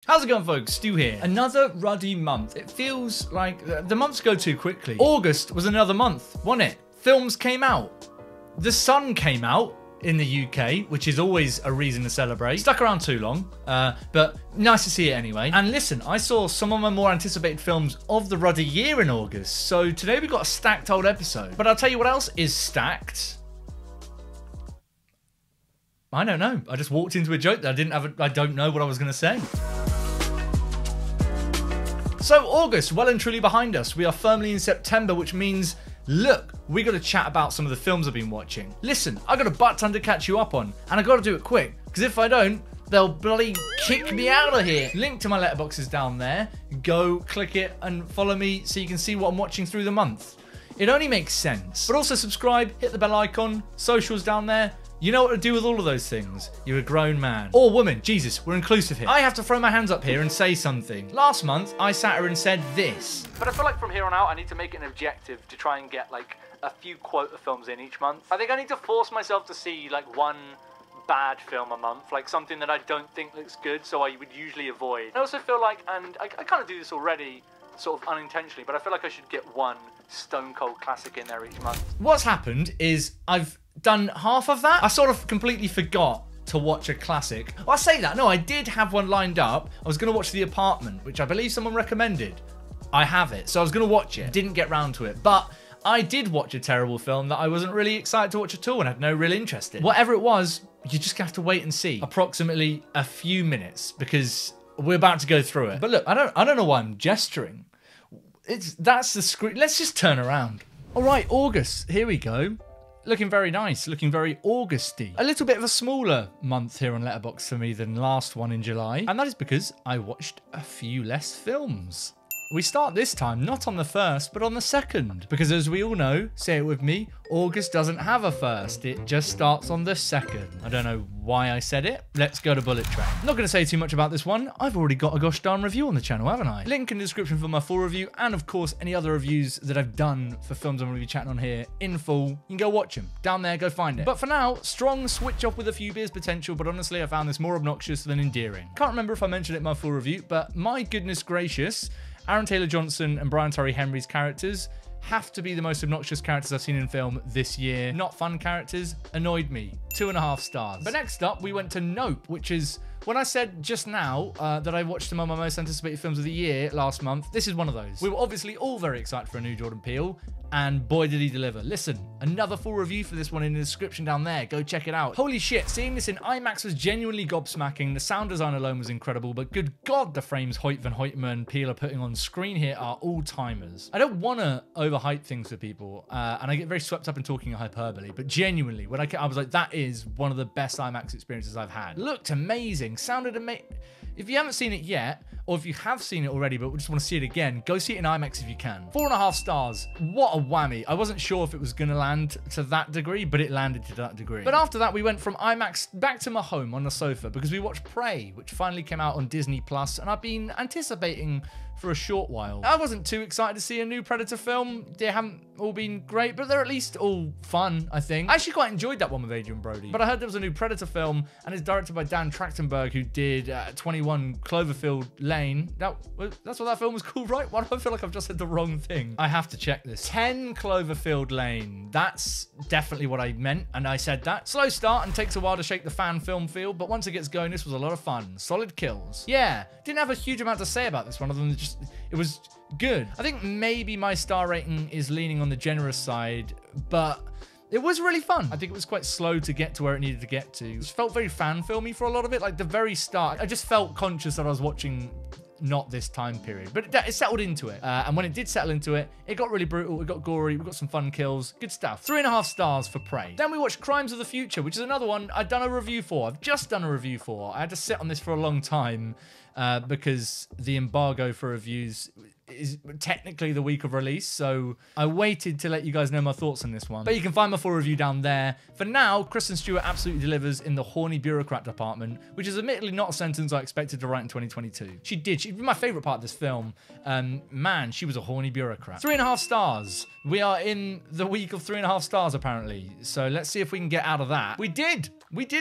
How's it going, folks? Stu here. Another ruddy month. It feels like the months go too quickly. August was another month, wasn't it? Films came out. The Sun came out in the UK, which is always a reason to celebrate. Stuck around too long, but nice to see it anyway. And listen, I saw some of my more anticipated films of the ruddy year in August, so today we've got a stacked old episode. But I'll tell you what else is stacked. I don't know. I just walked into a joke that I don't know what I was going to say. So August, well and truly behind us. We are firmly in September, which means, look, we got to chat about some of the films I've been watching. Listen, I got a butt ton to catch you up on, and I got to do it quick, because if I don't, they'll bloody kick me out of here. Link to my Letterboxd is down there. Go click it and follow me so you can see what I'm watching through the month. It only makes sense. But also subscribe, hit the bell icon, socials down there. You know what to do with all of those things. You're a grown man. Or woman. Jesus, we're inclusive here. I have to throw my hands up here and say something. Last month, I sat here and said this. But I feel like from here on out, I need to make it an objective to try and get like a few quota films in each month. I think I need to force myself to see like one bad film a month, like something that I don't think looks good, so I would usually avoid. I also feel like, and I kind of do this already, sort of unintentionally, but I feel like I should get one stone cold classic in there each month. What's happened is I've done half of that. I sort of completely forgot to watch a classic. Well, I say that. No, I did have one lined up. I was going to watch The Apartment, which I believe someone recommended. I have it. So I was going to watch it. Didn't get round to it. But I did watch a terrible film that I wasn't really excited to watch at all and had no real interest in. Whatever it was, you just have to wait and see. Approximately a few minutes, because we're about to go through it. But look, I don't know why I'm gesturing. That's the screen. Let's just turn around. All right, August. Here we go. Looking very nice, looking very Augusty. A little bit of a smaller month here on Letterboxd for me than last one in July, and that is because I watched a few less films. We start this time not on the 1st, but on the 2nd, because as we all know, say it with me, August doesn't have a 1st, it just starts on the 2nd. I don't know why I said it. Let's go to Bullet Train. Not going to say too much about this one. I've already got a gosh darn review on the channel, haven't I? Link in the description for my full review, and of course any other reviews that I've done for films I'm going to be chatting on here in full. You can go watch them. Down there, go find it. But for now, strong switch off with a few beers potential, but honestly I found this more obnoxious than endearing. Can't remember if I mentioned it in my full review, but my goodness gracious, Aaron Taylor Johnson and Brian Tyree Henry's characters have to be the most obnoxious characters I've seen in film this year. Not fun characters, annoyed me. 2.5 stars. But next up, we went to Nope, which is, when I said just now that I watched some of my most anticipated films of the year last month, this is one of those. We were obviously all very excited for a new Jordan Peele, and boy did he deliver. Listen, another full review for this one in the description down there. Go check it out. Holy shit, seeing this in IMAX was genuinely gobsmacking. The sound design alone was incredible, but good God, the frames Hoyt van Hoytema and Peele are putting on screen here are all-timers. I don't want to overhype things for people, and I get very swept up in talking hyperbole, but genuinely, when I was like, that is one of the best IMAX experiences I've had. Looked amazing, sounded amazing. If you haven't seen it yet, or if you have seen it already but just want to see it again, go see it in IMAX if you can. 4.5 stars. What a whammy. I wasn't sure if it was going to land to that degree, but it landed to that degree. But after that, we went from IMAX back to my home on the sofa because we watched Prey, which finally came out on Disney+, and I've been anticipating for a short while. I wasn't too excited to see a new Predator film. They haven't all been great, but they're at least all fun, I think. I actually quite enjoyed that one with Adrian Brody. But I heard there was a new Predator film, and it's directed by Dan Trachtenberg, who did 21 Cloverfield Lane. That's what that film was called, right? Why do I feel like I've just said the wrong thing? I have to check this. 10 Cloverfield Lane. That's definitely what I meant, and I said that. Slow start and takes a while to shake the fan film feel, but once it gets going, this was a lot of fun. Solid kills. Yeah, didn't have a huge amount to say about this one, other than just it was good. I think maybe my star rating is leaning on the generous side, but it was really fun. I think it was quite slow to get to where it needed to get to. It felt very fan filmy for a lot of it. Like the very start, I just felt conscious that I was watching not this time period, but it settled into it. And when it did settle into it, it got really brutal, it got gory, we got some fun kills, good stuff. 3.5 stars for Prey. Then we watched Crimes of the Future, which is another one I've done a review for. I've just done a review for. I had to sit on this for a long time because the embargo for reviews is technically the week of release, so I waited to let you guys know my thoughts on this one. But you can find my full review down there. For now, Kristen Stewart absolutely delivers in the horny bureaucrat department, which is admittedly not a sentence I expected to write in 2022. She did. She's my favorite part of this film. Man, she was a horny bureaucrat. 3.5 stars. We are in the week of 3.5 stars, apparently. So let's see if we can get out of that. We did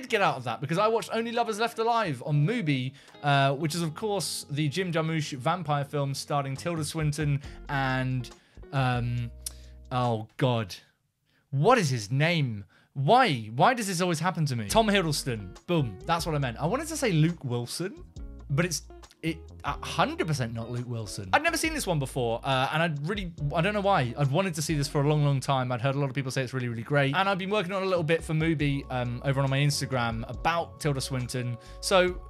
get out of that because I watched Only Lovers Left Alive on Mubi, which is, of course, the Jim Jarmusch vampire film starring Tilda Swinton and, oh, God. What is his name? Why? Why does this always happen to me? Tom Hiddleston. Boom. That's what I meant. I wanted to say Luke Wilson, but it's 100% not Luke Wilson. I'd never seen this one before, and I don't know why. I'd wanted to see this for a long, long time. I'd heard a lot of people say it's really, really great. And I've been working on a little bit for Mubi over on my Instagram about Tilda Swinton. So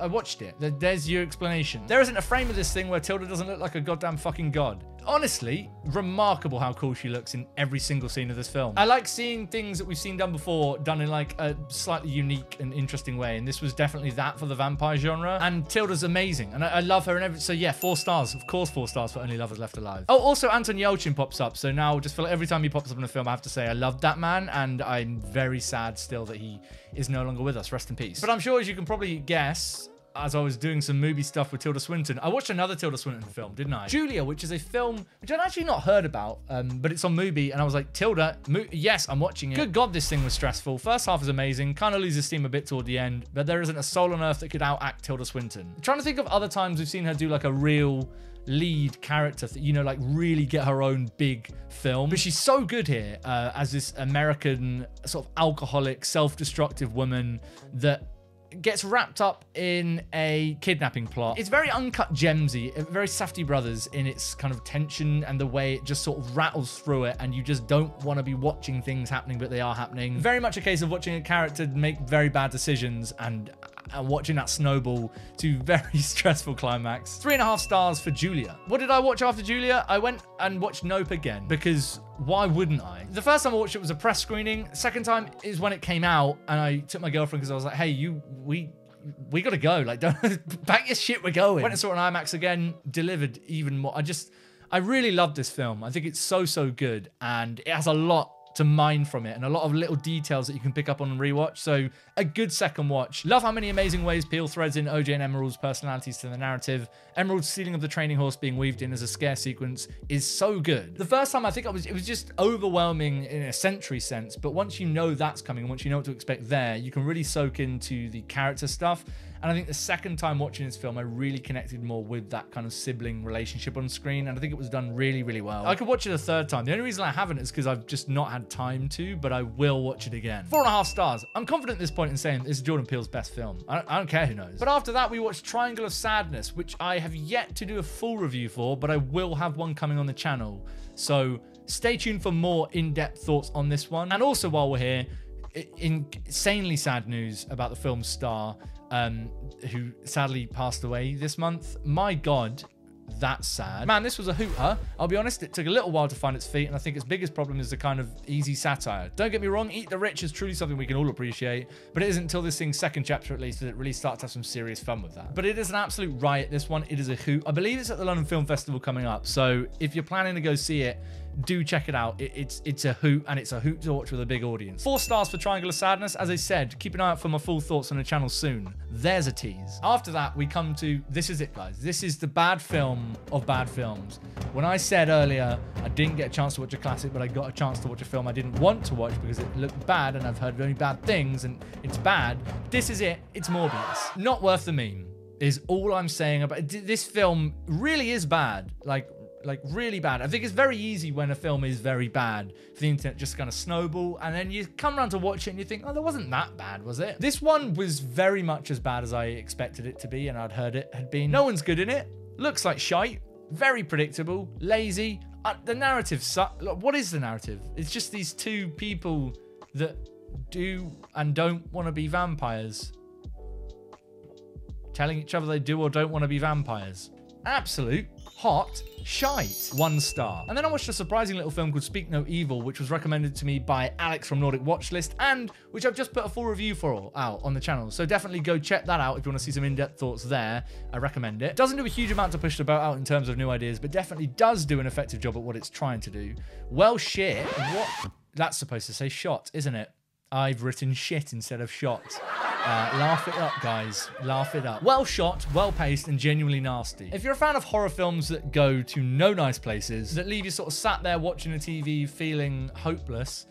I watched it. There's your explanation. There isn't a frame of this thing where Tilda doesn't look like a goddamn fucking god. Honestly, remarkable how cool she looks in every single scene of this film. I like seeing things that we've seen done before, done in like a slightly unique and interesting way. And this was definitely that for the vampire genre. And Tilda's amazing. And I love her and everything. So yeah, 4 stars. Of course, 4 stars for Only Lovers Left Alive. Oh, also Anton Yelchin pops up. So now I just feel like every time he pops up in a film, I have to say I love that man. And I'm very sad still that he is no longer with us. Rest in peace. But I'm sure, as you can probably guess, as I was doing some movie stuff with Tilda Swinton, I watched another Tilda Swinton film, didn't I? Julia, which is a film which I'd actually not heard about, but it's on Mubi, and I was like, Tilda, yes, I'm watching it. Good God, this thing was stressful. First half is amazing, kind of loses steam a bit toward the end, but there isn't a soul on earth that could outact Tilda Swinton. I'm trying to think of other times we've seen her do like a real lead character that, you know, like really get her own big film. But she's so good here as this American sort of alcoholic, self-destructive woman that gets wrapped up in a kidnapping plot. It's very Uncut Gemsy, very Safdie Brothers in its kind of tension and the way it just sort of rattles through it, and you just don't want to be watching things happening, but they are happening. Very much a case of watching a character make very bad decisions and watching that snowball to very stressful climax. 3.5 stars for Julia. What did I watch after Julia? I went and watched Nope again, because why wouldn't I? The first time I watched it was a press screening. Second time is when it came out, and I took my girlfriend because I was like, hey, we gotta go. Like, don't pack your shit, we're going. Went and saw it on IMAX again, delivered even more. I really love this film. I think it's so, so good, and it has a lot to mine from it and a lot of little details that you can pick up on and rewatch. So a good second watch. Love how many amazing ways Peele threads in OJ and Emerald's personalities to the narrative. Emerald's stealing of the training horse being weaved in as a scare sequence is so good. The first time I think it was just overwhelming in a Century sense, but once you know that's coming, once you know what to expect there, you can really soak into the character stuff. And I think the second time watching this film, I really connected more with that kind of sibling relationship on screen. And I think it was done really, really well. I could watch it a third time. The only reason I haven't is because I've just not had time to, but I will watch it again. 4.5 stars. I'm confident at this point in saying this is Jordan Peele's best film. I don't care who knows. But after that, we watched Triangle of Sadness, which I have yet to do a full review for, but I will have one coming on the channel. So stay tuned for more in-depth thoughts on this one. And also, while we're here, insanely sad news about the film's star, who sadly passed away this month. My God, that's sad. Man, this was a hooter. I'll be honest, it took a little while to find its feet, and I think its biggest problem is the kind of easy satire. Don't get me wrong, Eat the Rich is truly something we can all appreciate, but it isn't until this thing's second chapter, at least, that it really starts to have some serious fun with that. But it is an absolute riot, this one. It is a hoot. I believe it's at the London Film Festival coming up, so if you're planning to go see it, do check it out. It's a hoot, and it's a hoot to watch with a big audience. 4 stars for Triangle of Sadness. As I said, keep an eye out for my full thoughts on the channel soon. There's a tease. After that, we come to, this is it, guys. This is the bad film of bad films. When I said earlier, I didn't get a chance to watch a classic, but I got a chance to watch a film I didn't want to watch because it looked bad, and I've heard very bad things, and it's bad. This is it. It's Morbius. Not worth the meme, is all I'm saying about it. This film really is bad. Like really bad. I think it's very easy when a film is very bad for the internet just kind of snowball, and then you come around to watch it and you think, oh, that wasn't that bad, was it? This one was very much as bad as I expected it to be, and I'd heard it had been. No one's good in it. Looks like shite. Very predictable. Lazy. The narrative sucks. What is the narrative? It's just these two people that do and don't want to be vampires telling each other they do or don't want to be vampires. absolute hot shite. 1 star. And then I watched a surprising little film called Speak No Evil, which was recommended to me by Alex from Nordic Watchlist, and which I've just put a full review for out on the channel. So definitely go check that out if you want to see some in-depth thoughts there. I recommend it. Doesn't do a huge amount to push the boat out in terms of new ideas, but definitely does do an effective job at what it's trying to do. Well, shit. What? That's supposed to say shot, isn't it? I've written shit instead of shot. Laugh it up, guys. Laugh it up. Well shot, well paced, and genuinely nasty. If you're a fan of horror films that go to no nice places, that leave you sort of sat there watching the TV feeling hopeless,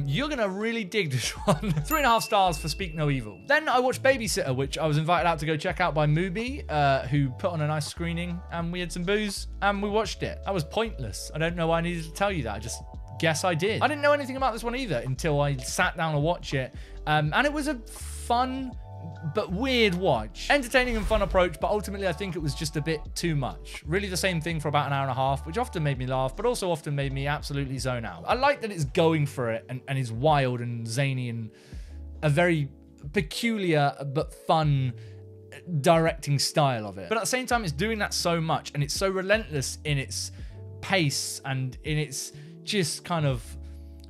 you're gonna really dig this one. 3.5 stars for Speak No Evil. Then I watched Babysitter, which I was invited out to go check out by Mubi, who put on a nice screening, and we had some booze, and we watched it. That was pointless. I don't know why I needed to tell you that. I just guess I did. I didn't know anything about this one either until I sat down to watch it, and it was a fun but weird watch. Entertaining and fun approach, but ultimately I think it was just a bit too much. Really the same thing for about an hour and a half, which often made me laugh, but also often made me absolutely zone out. I like that it's going for it and is wild and zany and a very peculiar but fun directing style of it. But at the same time, it's doing that so much, and it's so relentless in its pace and in its just kind of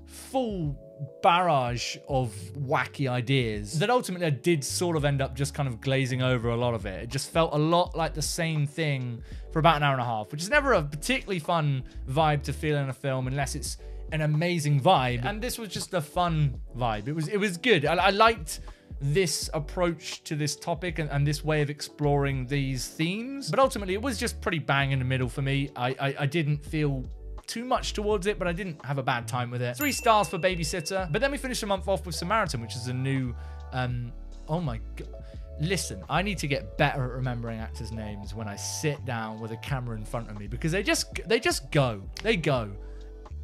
full barrage of wacky ideas that ultimately I did sort of end up just kind of glazing over a lot of it. It just felt a lot like the same thing for about an hour and a half, which is never a particularly fun vibe to feel in a film unless it's an amazing vibe. And this was just a fun vibe. It was good. I liked this approach to this topic and this way of exploring these themes, but ultimately it was just pretty bang in the middle for me. I didn't feel too much towards it, but I didn't have a bad time with it. 3 stars for Babysitter. But then we finished the month off with Samaritan, which is a new oh my god, listen, I need to get better at remembering actors' names when I sit down with a camera in front of me, because they just go.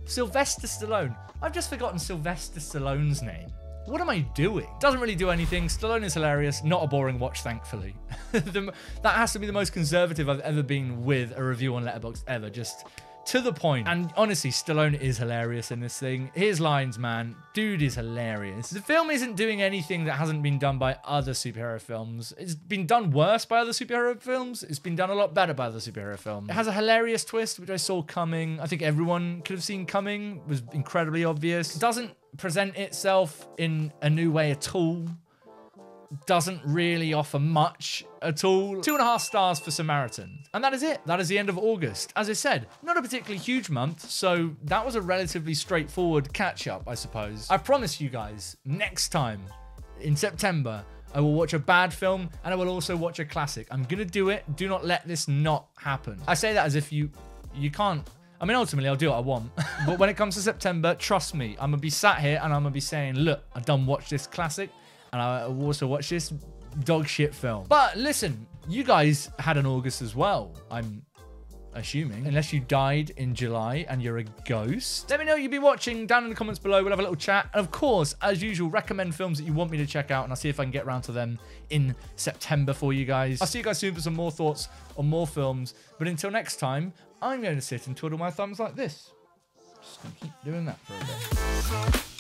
Sylvester Stallone. I've just forgotten Sylvester Stallone's name. What am I doing? Doesn't really do anything. Stallone is hilarious. Not a boring watch, thankfully. That has to be the most conservative I've ever been with a review on Letterboxd ever. Just to the point. And honestly, Stallone is hilarious in this thing. His lines, man. Dude is hilarious. The film isn't doing anything that hasn't been done by other superhero films. It's been done worse by other superhero films. It's been done a lot better by other superhero films. It has a hilarious twist, which I saw coming. I think everyone could have seen coming. It was incredibly obvious. It doesn't present itself in a new way at all. Doesn't really offer much at all. 2.5 stars for Samaritan. And that is it. That is the end of August. As I said, not a particularly huge month, so that was a relatively straightforward catch-up, I suppose. I promise you guys, next time, in September, I will watch a bad film, and I will also watch a classic. I'm gonna do it. Do not let this not happen. I say that as if you can't. I mean, ultimately, I'll do what I want. But when it comes to September, trust me, I'm gonna be sat here and I'm gonna be saying, look, I done watched this classic, and I also watched this dog shit film. But listen, you guys had an August as well, I'm assuming. Unless you died in July and you're a ghost. Let me know what you've been watching down in the comments below. We'll have a little chat. And of course, as usual, recommend films that you want me to check out, and I'll see if I can get around to them in September for you guys. I'll see you guys soon for some more thoughts on more films. But until next time, I'm going to sit and twiddle my thumbs like this. Just gonna keep doing that for a bit.